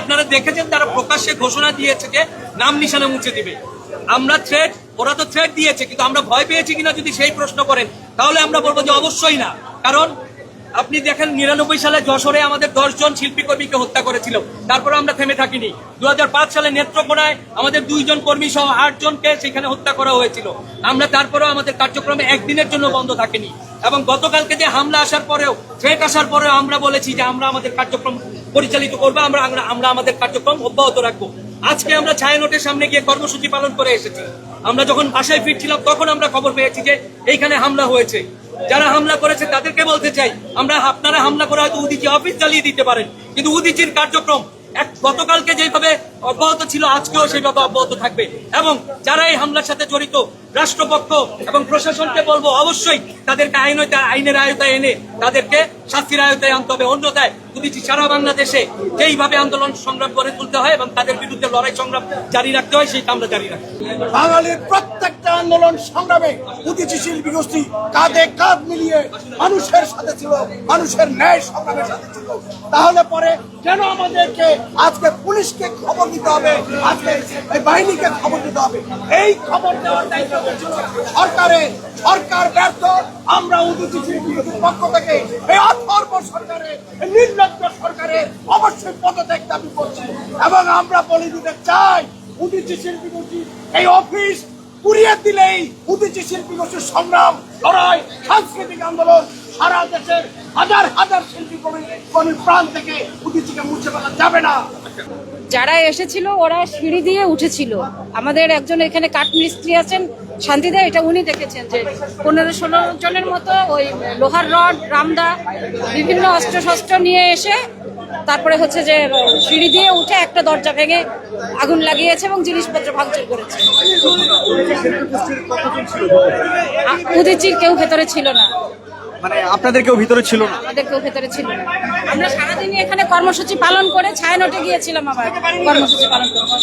আপনারা দেখেছেন তারা প্রকাশ্যে ঘোষণা দিয়েছে যে নাম নিশানা মুছে দিবে। আমরা থ্রেট, ওরা তো থ্রেট দিয়েছে, কিন্তু আমরা ভয় পেয়েছি কিনা যদি সেই প্রশ্ন করেন তাহলে আমরা বলবো যে অবশ্যই না। কারণ আপনি দেখেন 99 সালে যশোরে আমাদের 10 জন শিল্পী কর্মীকে হত্যা করেছিল, তারপরে আমরা থেমে থাকিনি। 2005 সালে নেত্রকোনায় আমাদের 2 জন কর্মী সহ 8 জনকে সেখানে হত্যা করা হয়েছিল। আমরা তারপরেও আমাদের কার্যক্রমে একদিনের জন্য বন্ধ থাকেনি। এবং গতকালকে যে হামলা আসার পরেও, থ্রেট আসার পরেও আমরা বলেছি যে আমরা আমাদের কার্যক্রম পরিচালিত করবো, আমরা আমাদের কার্যক্রম অব্যাহত রাখবো। আজকে আমরা ছায়ানটের সামনে গিয়ে কর্মসূচি পালন করে এসেছি। আমরা যখন বাসায় ফিরছিলাম তখন আমরা খবর পেয়েছি যে এইখানে হামলা হয়েছে। যারা হামলা করেছে তাদেরকে বলতে চাই, আপনারা হামলা করে হয়তো উদীচী অফিস জ্বালিয়ে দিতে পারেন, কিন্তু উদীচীর কার্যক্রম গতকালকে যেভাবে অব্যাহত ছিল আজকেও সেইভাবে অব্যাহত থাকবে। এবং যারা এই হামলার সাথে জড়িত, রাষ্ট্রপক্ষ এবং প্রশাসনকে বলবো অবশ্যই তাদেরকে আইনের আয়তায় এনে তাদেরকে শাস্তির আয়তায় আনতে হবে। অন্যথায় উদীচী সারা বাংলাদেশে যেইভাবে আন্দোলন সংগ্রাম করে তুলতে হয় এবং তাদের বিরুদ্ধে লড়াই সংগ্রাম জারি রাখতে হয়, সেইটা আমরা জারি রাখি। বাঙালির প্রত্যেকটা আন্দোলন সংগ্রামে উদীচী শিল্পী গোষ্ঠী কাঁধে কাঁধ মিলিয়ে মানুষের সাথে ছিল, মানুষের ন্যায় সংগ্রামের সাথে ছিল। তাহলে পরে কেন আমাদেরকে আজকে পুলিশকে খবর দিতে হবে, আজকে এই বাহিনীকে খবর দিতে হবে? এই খবর দেওয়ার দায়িত্ব ছিল সরকারের। সরকার ব্যর্থ। আমরা উদীচী শিল্পী গোষ্ঠীর পক্ষ থেকে এই অথর্ব সরকারের, নির্লজ্জ সরকারের অবশ্যই পদত্যাগ দাবি করছি। এবং আমরা বলে দিতে চাই, উদীচী শিল্পী গোষ্ঠী এই অফিস পুড়িয়ে দিলেই উদীচী শিল্পী গোষ্ঠীর সংগ্রাম, লড়াই, সাংস্কৃতিক আন্দোলন সারা দেশের হাজার হাজার শিল্পী কর্মীর প্রাণ থেকে উদীচীকে মুছে ফেলা যাবে না। যারা এসেছিল ওরা সিঁড়ি দিয়ে উঠেছিল। আমাদের একজন এখানে কাঠমিস্ত্রি আছেন শান্তিদা, এটা উনি দেখেছেন যে 15-16 জনের মতো ওই লোহার রড, রামদা, বিভিন্ন অস্ত্র শস্ত্র নিয়ে এসে তারপরে হচ্ছে যে সিঁড়ি দিয়ে উঠে একটা দরজা ভেঙে আগুন লাগিয়েছে এবং জিনিসপত্র ভাঙচুর করেছে। উদীচীর কেউ ভেতরে ছিল না, মানে আপনাদের কেউ ভিতরে ছিল না? আমাদের কেউ ভেতরে ছিল না। আমরা সারাদিনই এখানে কর্মসূচি পালন করে ছায়ানটে গিয়েছিলাম আবার কর্মসূচি পালন করতে।